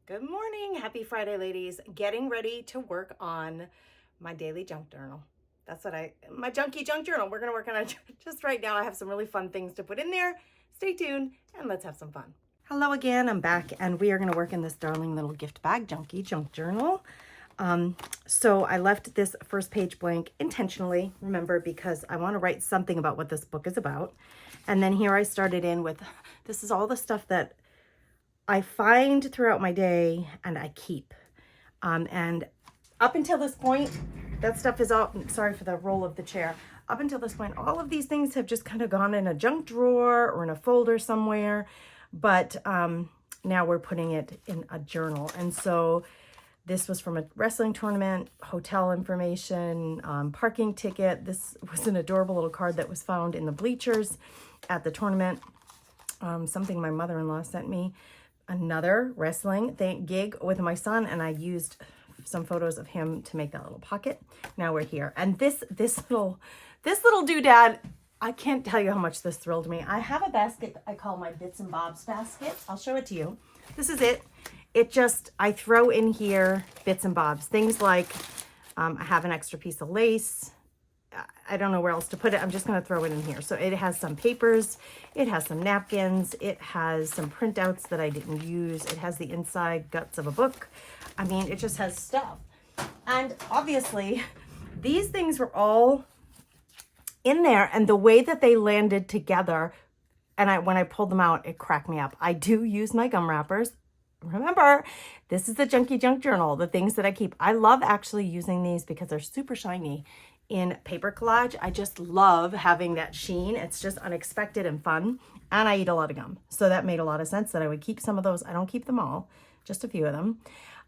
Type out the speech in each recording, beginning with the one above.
Good morning. Happy Friday, ladies. Getting ready to work on my daily junk journal. That's what my junky junk journal. We're going to work on it just right now. I have some really fun things to put in there. Stay tuned and let's have some fun. Hello again. I'm back and we are going to work in this darling little gift bag, junky junk journal. So I left this first page blank intentionally, remember, because I want to write something about what this book is about. And then here I started in with, this is all the stuff that I find throughout my day and I keep. And up until this point, that stuff is all, sorry for the roll of the chair. Up until this point, all of these things have just kind of gone in a junk drawer or in a folder somewhere. But now we're putting it in a journal. And so this was from a wrestling tournament, hotel information, parking ticket. This was an adorable little card that was found in the bleachers at the tournament. Something my mother-in-law sent me. Another wrestling gig with my son, and I used some photos of him to make that little pocket. Now we're here, and this little doodad, I can't tell you how much this thrilled me. I have a basket I call my bits and bobs basket. I'll show it to you. This is it. I throw in here bits and bobs, things like I have an extra piece of lace. I don't know where else to put it. I'm just going to throw it in here. So it has some papers. It has some napkins. It has some printouts that I didn't use. It has the inside guts of a book. I mean, it just has stuff. And obviously, these things were all in there. And the way that they landed together, and when I pulled them out, it cracked me up. I do use my gum wrappers. Remember, this is the Junky Junk Journal, the things that I keep. I love actually using these because they're super shiny. In paper collage, I just love having that sheen. It's just unexpected and fun. And I eat a lot of gum. So that made a lot of sense that I would keep some of those. I don't keep them all, just a few of them.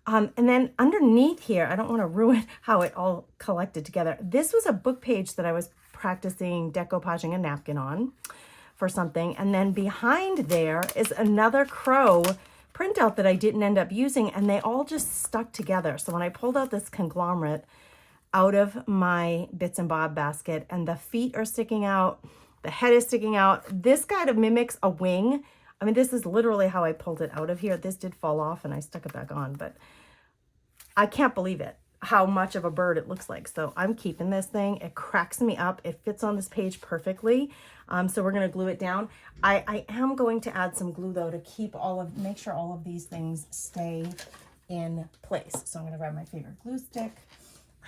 And then underneath here, I don't want to ruin how it all collected together. This was a book page that I was practicing decoupaging a napkin on for something. And then behind there is another crow printout that I didn't end up using. And they all just stuck together. So when I pulled out this conglomerate out of my bits and bob basket, and the feet are sticking out, the head is sticking out. This kind of mimics a wing. I mean, this is literally how I pulled it out of here. This did fall off and I stuck it back on, but I can't believe it, how much of a bird it looks like. So I'm keeping this thing. It cracks me up. It fits on this page perfectly. So we're going to glue it down. I am going to add some glue though to make sure all of these things stay in place. So I'm going to grab my favorite glue stick.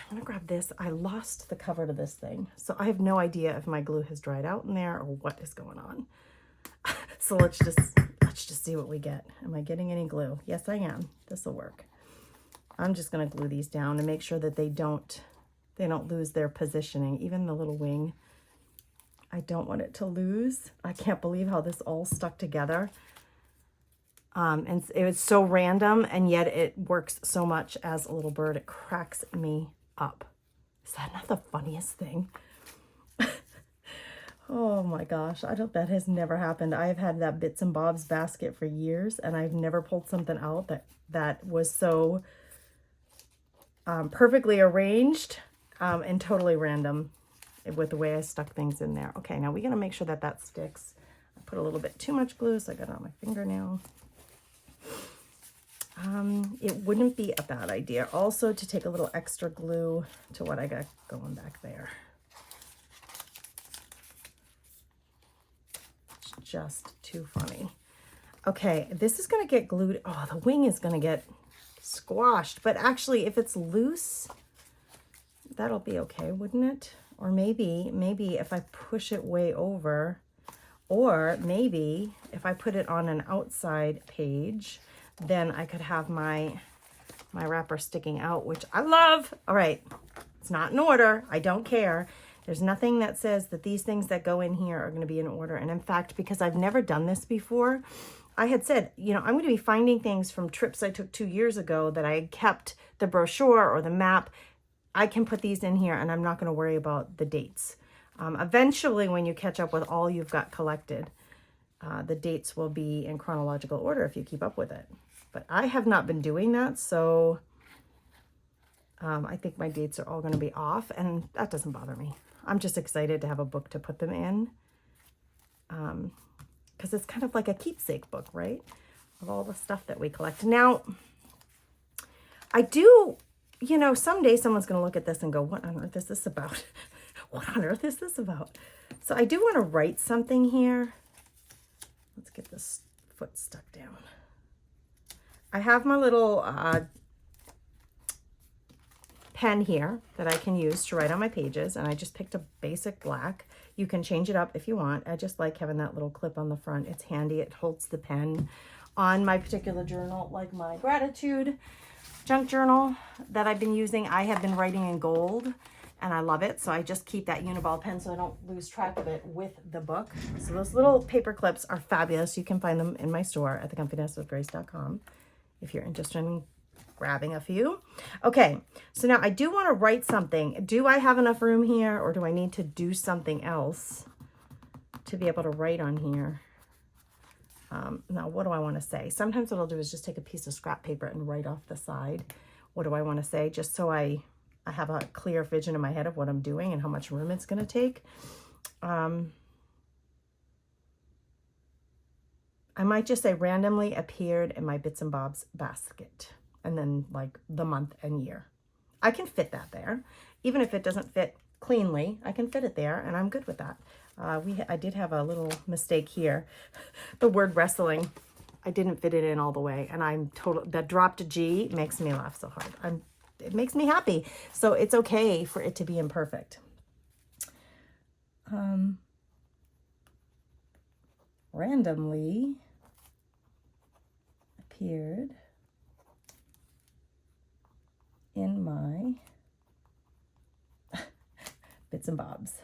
I'm gonna grab this. I lost the cover to this thing, so I have no idea if my glue has dried out in there or what is going on. So let's just see what we get. Am I getting any glue? Yes, I am. This will work. I'm just gonna glue these down to make sure that they don't lose their positioning. Even the little wing, I don't want it to lose. I can't believe how this all stuck together. And it was so random, and yet it works so much as a little bird. It cracks me up. Is that not the funniest thing? Oh my gosh, that has never happened. I've had that bits and bobs basket for years, and I've never pulled something out that was so perfectly arranged and totally random with the way I stuck things in there. Okay, now we're gonna make sure that sticks. I put a little bit too much glue, so I got it on my fingernail. It wouldn't be a bad idea also to take a little extra glue to what I got going back there. It's just too funny. Okay, this is going to get glued. Oh, the wing is going to get squashed, but actually if it's loose, that'll be okay, wouldn't it? Or maybe if I push it way over, or maybe if I put it on an outside page, then I could have my wrapper sticking out, which I love. All right, it's not in order. I don't care. There's nothing that says that these things that go in here are going to be in order. And in fact, because I've never done this before, I had said, I'm going to be finding things from trips I took 2 years ago that I had kept the brochure or the map. I can put these in here and I'm not going to worry about the dates. Eventually, when you catch up with all you've got collected, the dates will be in chronological order if you keep up with it. But I have not been doing that, so I think my dates are all going to be off, and that doesn't bother me. I'm just excited to have a book to put them in, because it's kind of like a keepsake book, right? Of all the stuff that we collect. Now, I do, you know, someday someone's going to look at this and go, what on earth is this about? What on earth is this about? So I do want to write something here. Let's get this foot stuck down. I have my little pen here that I can use to write on my pages, and I just picked a basic black. You can change it up if you want. I just like having that little clip on the front. It's handy. It holds the pen on my particular journal, like my gratitude junk journal that I've been using. I have been writing in gold and I love it. So I just keep that Uniball pen so I don't lose track of it with the book. So those little paper clips are fabulous. You can find them in my store at thecomfynestwithgrace.com if you're interested in grabbing a few. Okay, so now I do want to write something. Do I have enough room here, or do I need to do something else to be able to write on here? Now, what do I want to say? Sometimes what I'll do is just take a piece of scrap paper and write off the side. What do I want to say? Just so I have a clear vision in my head of what I'm doing and how much room it's going to take. I might just say randomly appeared in my bits and bobs basket, and then like the month and year. I can fit that there. Even if it doesn't fit cleanly, I can fit it there, and I'm good with that. I did have a little mistake here. The word wrestling, I didn't fit it in all the way, and that dropped G makes me laugh so hard. It makes me happy. So it's okay for it to be imperfect. Randomly appeared in my bits and bobs.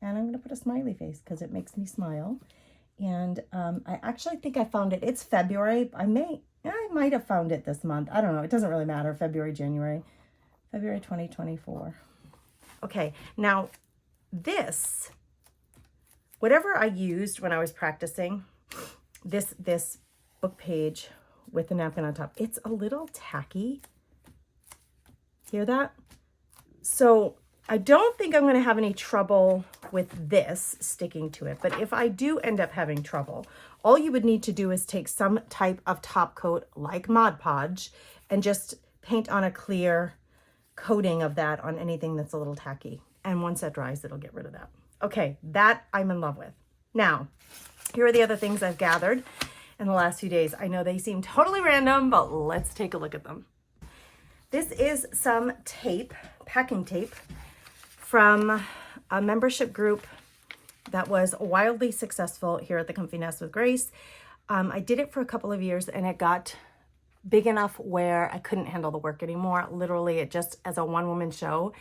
And I'm going to put a smiley face because it makes me smile. And I actually think I found it. It's February. I might have found it this month. I don't know. It doesn't really matter. February 2024. Okay. Now this, whatever I used when I was practicing, this book page with the napkin on top, it's a little tacky. Hear that? So I don't think I'm going to have any trouble with this sticking to it. But if I do end up having trouble, all you would need to do is take some type of top coat like Mod Podge and just paint on a clear coating of that on anything that's a little tacky. And once that dries, it'll get rid of that. Okay, that I'm in love with. Now, here are the other things I've gathered in the last few days. I know they seem totally random, but let's take a look at them. This is some tape, packing tape, from a membership group that was wildly successful here at the Comfy Nest with Grace. I did it for a couple of years and it got big enough where I couldn't handle the work anymore. Literally, it just, as a one-woman show,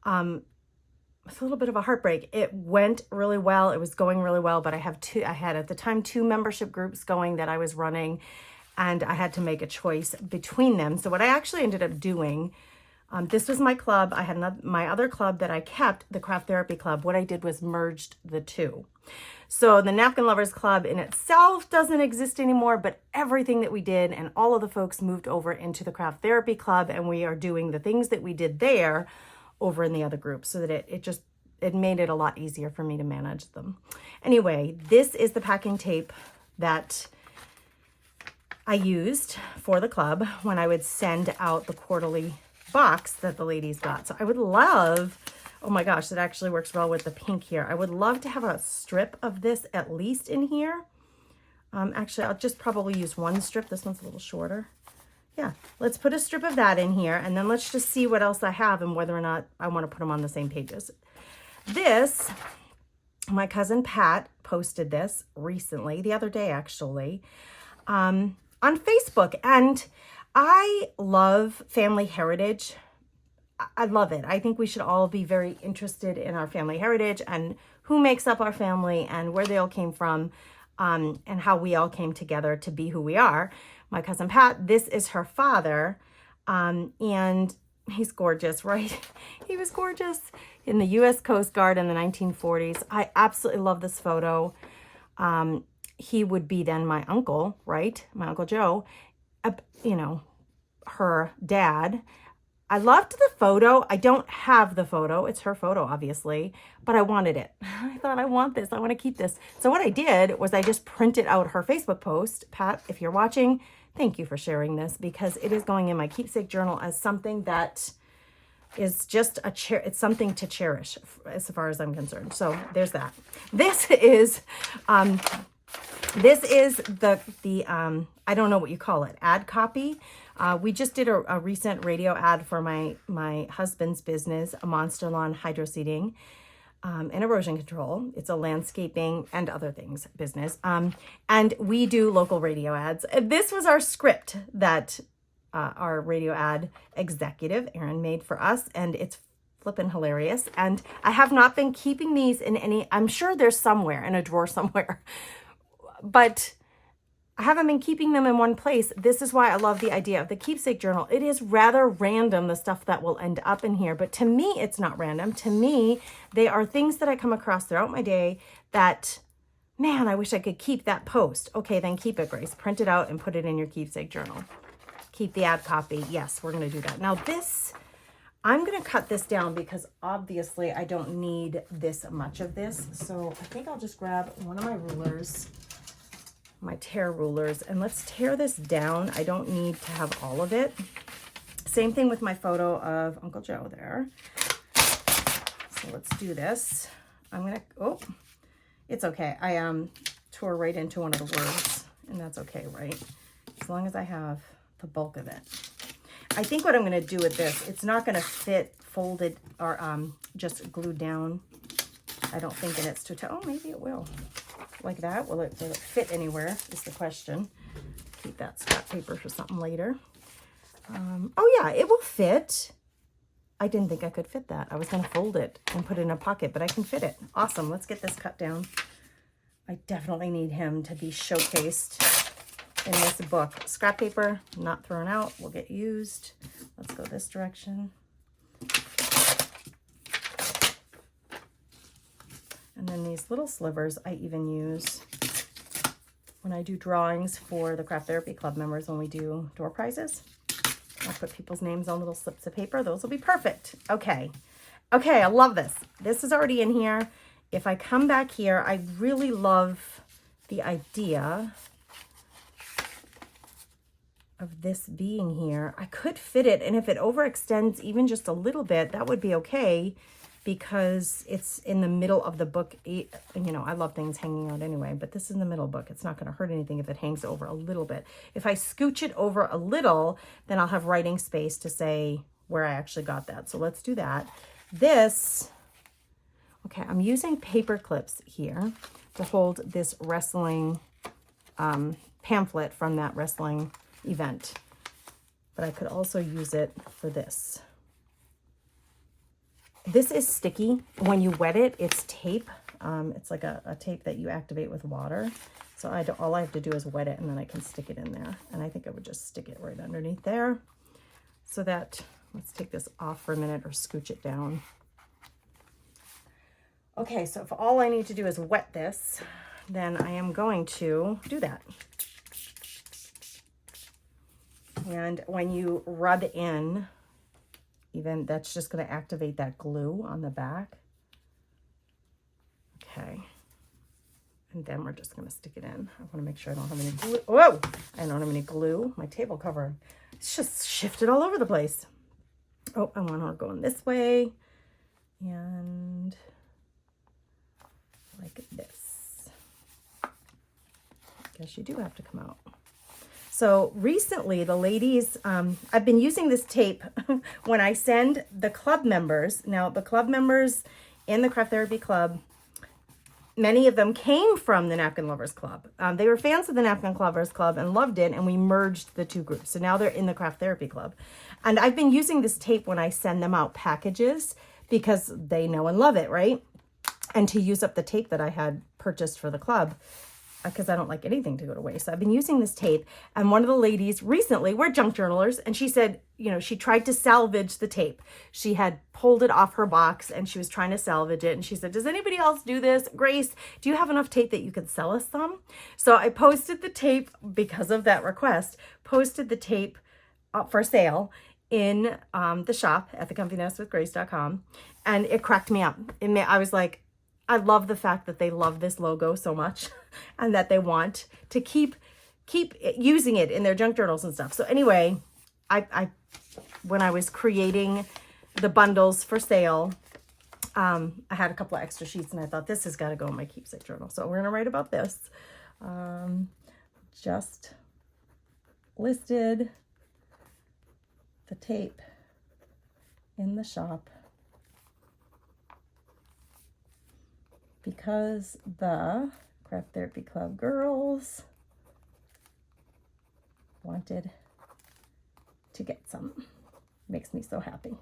it's a little bit of a heartbreak. It went really well. It was going really well, but I had at the time 2 membership groups going that I was running, and I had to make a choice between them. So what I actually ended up doing, this was my club. I had my other club that I kept, the Craft Therapy Club. What I did was merged the 2. So the Napkin Lovers Club in itself doesn't exist anymore, but everything that we did and all of the folks moved over into the Craft Therapy Club, and we are doing the things that we did there over in the other group, so that it made it a lot easier for me to manage them. Anyway, this is the packing tape that I used for the club when I would send out the quarterly box that the ladies got. So I would love, oh my gosh, that actually works well with the pink here. I would love to have a strip of this at least in here. Actually, I'll just probably use one strip. This one's a little shorter. Yeah, let's put a strip of that in here, and then let's just see what else I have and whether or not I want to put them on the same pages. This, my cousin Pat posted this recently, the other day actually, on Facebook, and I love family heritage. I love it. I think we should all be very interested in our family heritage and who makes up our family and where they all came from, and how we all came together to be who we are. My cousin Pat, this is her father, and he's gorgeous, right? He was gorgeous in the U.S. Coast Guard in the 1940s. I absolutely love this photo. He would be then my uncle, right? My Uncle Joe, you know, her dad. I loved the photo. I don't have the photo. It's her photo, obviously, but I wanted it. I thought, I want this. I want to keep this. So what I did was I just printed out her Facebook post. Pat, if you're watching, thank you for sharing this, because it is going in my keepsake journal as something that is just it's something to cherish as far as I'm concerned. So there's that. This is the I don't know what you call it, ad copy. We just did a recent radio ad for my husband's business, a Monster Lawn Hydro Seeding and erosion control. It's a landscaping and other things business. And we do local radio ads. This was our script that our radio ad executive, Erin, made for us. And it's flippin' hilarious. And I have not been keeping these in any, I'm sure there's somewhere in a drawer somewhere, but I haven't been keeping them in one place. This is why I love the idea of the keepsake journal. It is rather random, the stuff that will end up in here, but to me, it's not random. To me, they are things that I come across throughout my day that, man, I wish I could keep that post. Okay, then keep it, Grace. Print it out and put it in your keepsake journal. Keep the ad copy. Yes, we're going to do that. Now this, I'm going to cut this down because obviously I don't need this much of this. So I think I'll just grab one of my rulers, my tear rulers, and let's tear this down. I don't need to have all of it. Same thing with my photo of Uncle Joe there. So let's do this. I'm going to, oh, it's okay. I tore right into one of the words, and that's okay, right? As long as I have the bulk of it. I think what I'm going to do with this, it's not going to fit folded or just glued down. I don't think, and it's too tight. Oh, maybe it will. Like that. Will it fit anywhere is the question. Keep that scrap paper for something later. Oh yeah, it will fit. I didn't think I could fit that. I was going to fold it and put it in a pocket, but I can fit it. Awesome. Let's get this cut down. I definitely need him to be showcased in this book. Scrap paper, not thrown out, will get used. Let's go this direction. And then these little slivers I even use when I do drawings for the Craft Therapy Club members when we do door prizes. I'll put people's names on little slips of paper. Those will be perfect. Okay. Okay, I love this. This is already in here. If I come back here, I really love the idea of this being here. I could fit it, and if it overextends even just a little bit, that would be okay because it's in the middle of the book. You know, I love things hanging out anyway, but this is in the middle book. It's not going to hurt anything if it hangs over a little bit. If I scooch it over a little, then I'll have writing space to say where I actually got that. So let's do that. This, okay, I'm using paper clips here to hold this wrestling pamphlet from that wrestling event, but I could also use it for this. This is sticky. When you wet it, it's tape. It's like a tape that you activate with water. So all I have to do is wet it, and then I can stick it in there. And I think I would just stick it right underneath there. So that, let's take this off for a minute or scooch it down. Okay, so if all I need to do is wet this, then I am going to do that. And when you rub in, even that's just going to activate that glue on the back. Okay. And then we're just going to stick it in. I want to make sure I don't have any glue. Whoa! I don't have any glue. My table cover, it's just shifted all over the place. Oh, I want her going this way. And like this. I guess you do have to come out. So recently the ladies, I've been using this tape when I send the club members. Now the club members in the Craft Therapy Club, many of them came from the Napkin Lovers Club. They were fans of the Napkin Lovers Club and loved it, and we merged the two groups. So now they're in the Craft Therapy Club. And I've been using this tape when I send them out packages because they know and love it, right? And to use up the tape that I had purchased for the club, because I don't like anything to go to waste. So I've been using this tape, and one of the ladies recently, we're junk journalers, and she said, you know, she tried to salvage the tape. She had pulled it off her box and she was trying to salvage it. And she said, does anybody else do this? Grace, do you have enough tape that you could sell us some? So I posted the tape because of that request, posted the tape for sale in the shop at thecomfynestwithgrace.com, and it cracked me up. I was like, I love the fact that they love this logo so much and that they want to keep using it in their junk journals and stuff. So anyway, I when I was creating the bundles for sale, I had a couple of extra sheets and I thought this has got to go in my keepsake journal. So we're going to write about this. Just listed the tape in the shop because the Craft Therapy Club girls wanted to get some. Makes me so happy.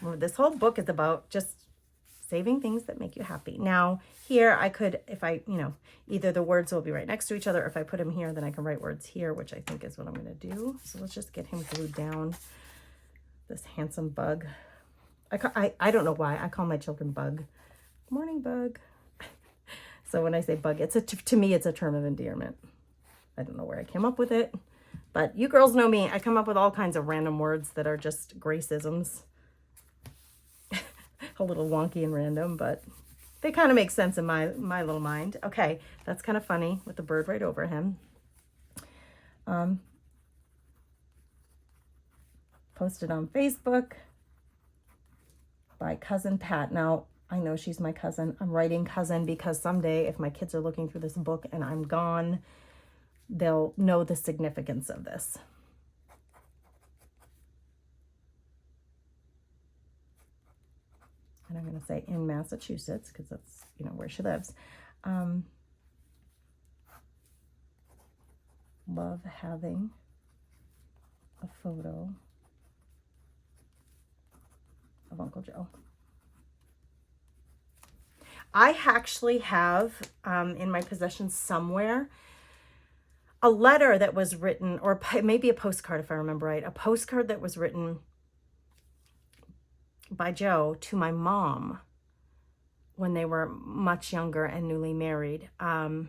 Well, this whole book is about just saving things that make you happy. Now, here I could, if I, either the words will be right next to each other. If I put them here, then I can write words here, which I think is what I'm going to do. So let's just get him glued down. This handsome bug. I don't know why I call my children Bug. Morning, Bug. So when I say Bug, to me, it's a term of endearment. I don't know where I came up with it, but you girls know me. I come up with all kinds of random words that are just Graceisms. A little wonky and random, but they kind of make sense in my little mind. Okay, that's kind of funny with the bird right over him. Posted on Facebook by Cousin Pat. Now, I know she's my cousin. I'm writing cousin because someday if my kids are looking through this book and I'm gone, they'll know the significance of this. And I'm going to say in Massachusetts because that's, where she lives. Love having a photo of Uncle Joe. I actually have in my possession somewhere a letter that was written, or maybe a postcard if I remember right, a postcard that was written by Joe to my mom when they were much younger and newly married. Oh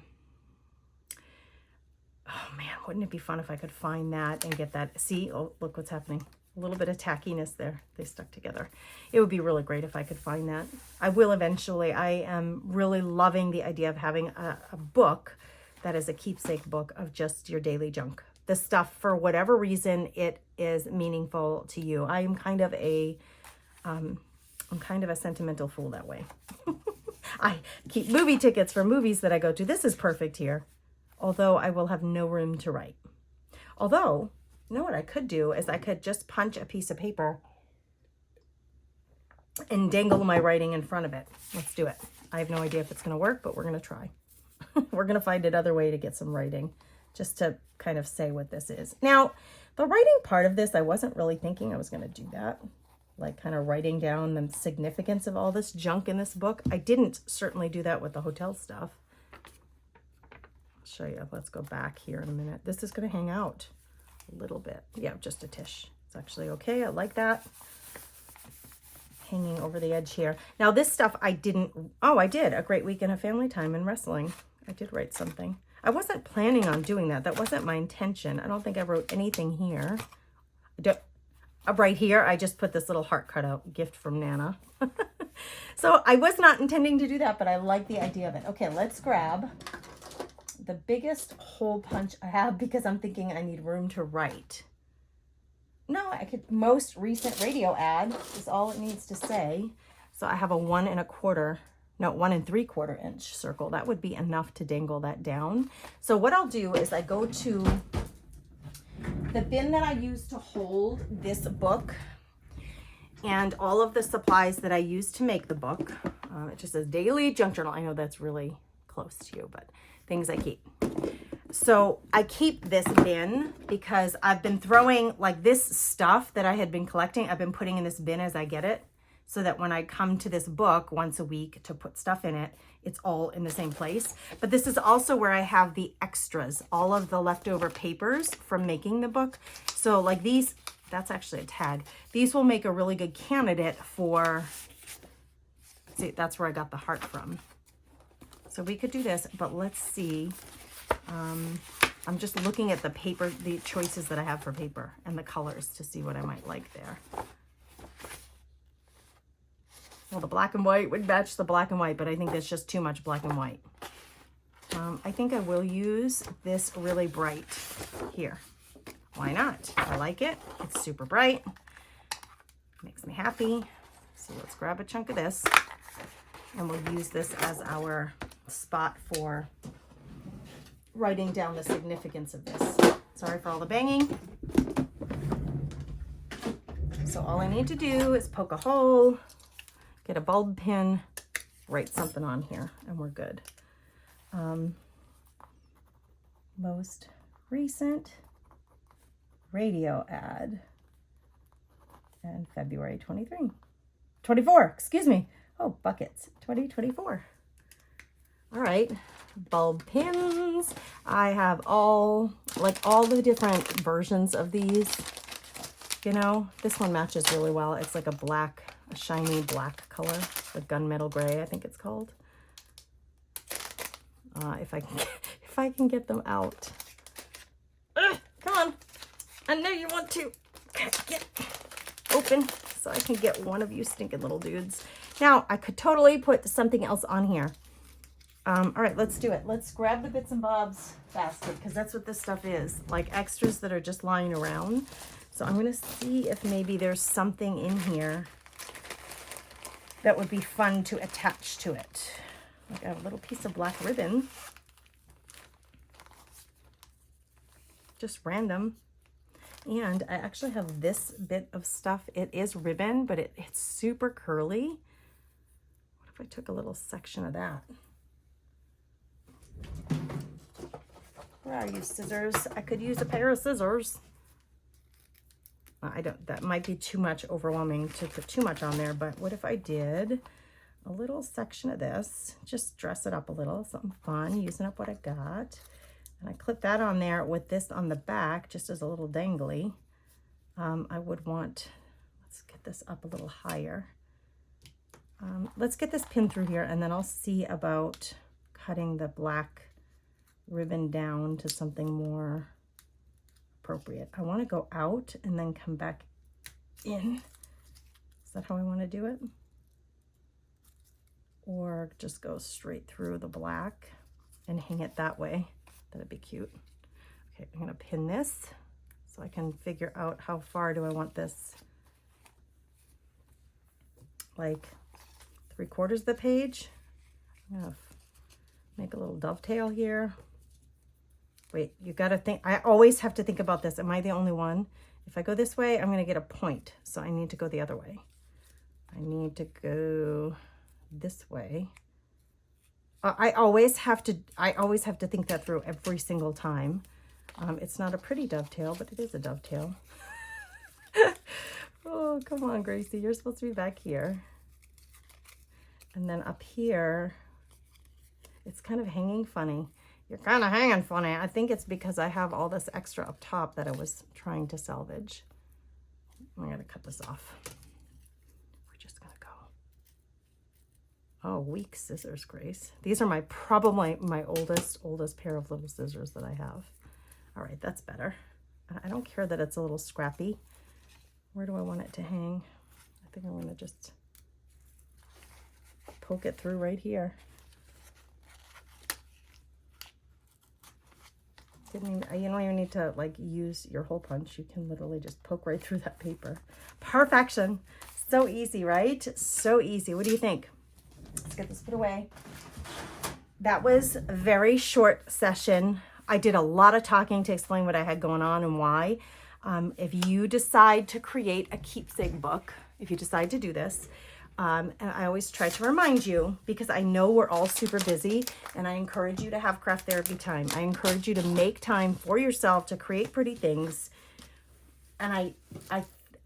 man, wouldn't it be fun if I could find that and get that? See, oh, look what's happening. A little bit of tackiness there. They stuck together. It would be really great if I could find that. I will eventually. I am really loving the idea of having a book that is a keepsake book of just your daily junk. The stuff, for whatever reason, it is meaningful to you. I'm kind of a sentimental fool that way. I keep movie tickets for movies that I go to. This is perfect here. Although I will have no room to write. Although, you know what I could do is I could just punch a piece of paper and dangle my writing in front of it. Let's do it. I have no idea if it's going to work, but we're going to try. We're going to find another way to get some writing just to kind of say what this is. Now, the writing part of this, I wasn't really thinking I was going to do that. Like kind of writing down the significance of all this junk in this book. I didn't certainly do that with the hotel stuff. I'll show you. Let's go back here in a minute. This is going to hang out a little bit. Yeah, just a tish. It's actually okay. I like that. Hanging over the edge here. Now this stuff I didn't, I did. A great weekend of family time and wrestling. I did write something. I wasn't planning on doing that. That wasn't my intention. I don't think I wrote anything here. Right here, I just put this little heart cutout, gift from Nana. So I was not intending to do that, but I like the idea of it. Okay, let's grab the biggest hole punch I have because I'm thinking I need room to write. No, I could, most recent radio ad is all it needs to say. So I have a 1 3/4 inch circle. That would be enough to dangle that down. So what I'll do is I go to the bin that I use to hold this book and all of the supplies that I use to make the book. It just says daily junk journal. I know that's really close to you, but things I keep. So I keep this bin because I've been throwing like this stuff that I had been collecting. I've been putting in this bin as I get it so that when I come to this book once a week to put stuff in it, it's all in the same place. But this is also where I have the extras, all of the leftover papers from making the book. So like these, that's actually a tag. These will make a really good candidate for, see, that's where I got the heart from. So we could do this, but let's see. I'm just looking at the paper, the choices that I have for paper and the colors to see what I might like there. Well, the black and white would match the black and white, but I think that's just too much black and white. I think I will use this really bright here. Why not? I like it. It's super bright. Makes me happy. So let's grab a chunk of this and we'll use this as our spot for writing down the significance of this. Sorry for all the banging. So all I need to do is poke a hole, get a bulb pin, write something on here, and we're good. Most recent radio ad and February 24, excuse me. Oh, buckets, 2024. All right, bulb pins. I have all the different versions of these. You know, this one matches really well. It's like a shiny black color, a gunmetal gray, I think it's called. If I can get them out. Come on. I know you want to get open so I can get one of you stinking little dudes. Now, I could totally put something else on here. All right, let's do it. Let's grab the bits and bobs basket because that's what this stuff is, like extras that are just lying around. So I'm going to see if maybe there's something in here that would be fun to attach to it. Like a little piece of black ribbon. Just random. And I actually have this bit of stuff. It is ribbon, but it's super curly. What if I took a little section of that? Where are you, scissors? I could use a pair of scissors. That might be too much overwhelming to put too much on there, but what if I did a little section of this, just dress it up a little, something fun, using up what I got. And I clip that on there with this on the back, just as a little dangly. I would want, let's get this up a little higher. Let's get this pin through here and then I'll see about cutting the black ribbon down to something more appropriate. I want to go out and then come back in. Is that how I want to do it? Or just go straight through the black and hang it that way. That'd be cute. Okay, I'm going to pin this so I can figure out how far do I want this. Like 3/4 of the page. I'm going to make a little dovetail here. Wait, you got to think. I always have to think about this. Am I the only one? If I go this way, I'm going to get a point. So I need to go the other way. I need to go this way. I always have to think that through every single time. It's not a pretty dovetail, but it is a dovetail. Oh, come on, Gracie. You're supposed to be back here. And then up here, it's kind of hanging funny. You're kind of hanging funny. I think it's because I have all this extra up top that I was trying to salvage. I'm going to cut this off. We're just going to go. Oh, weak scissors, Grace. These are probably my oldest pair of little scissors that I have. All right, that's better. I don't care that it's a little scrappy. Where do I want it to hang? I think I'm going to just poke it through right here. You don't even need to like use your hole punch. You can literally just poke right through that paper. Perfection. So easy, right? So easy. What do you think? Let's get this put away. That was a very short session. I did a lot of talking to explain what I had going on and why. If you decide to create a keepsake book, if you decide to do this, and I always try to remind you because I know we're all super busy and I encourage you to have craft therapy time. I encourage you to make time for yourself to create pretty things. And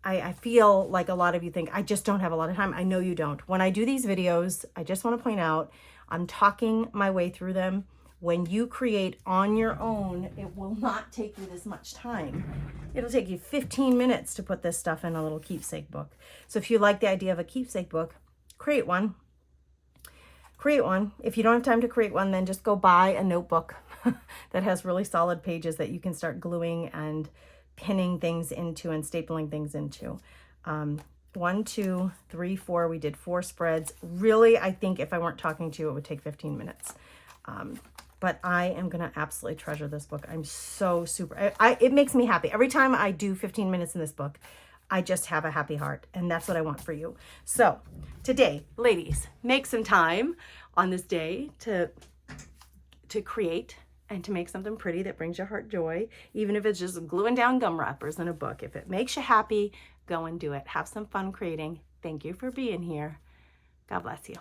I feel like a lot of you think, I just don't have a lot of time. I know you don't. When I do these videos, I just want to point out, I'm talking my way through them. When you create on your own, it will not take you this much time. It'll take you 15 minutes to put this stuff in a little keepsake book. So if you like the idea of a keepsake book, create one. Create one. If you don't have time to create one, then just go buy a notebook that has really solid pages that you can start gluing and pinning things into and stapling things into. 1, 2, 3, 4. We did 4 spreads. Really, I think if I weren't talking to you, it would take 15 minutes. But I am going to absolutely treasure this book. I'm so super, it makes me happy. Every time I do 15 minutes in this book, I just have a happy heart, and that's what I want for you. So today, ladies, make some time on this day to create and to make something pretty that brings your heart joy, even if it's just gluing down gum wrappers in a book. If it makes you happy, go and do it. Have some fun creating. Thank you for being here. God bless you.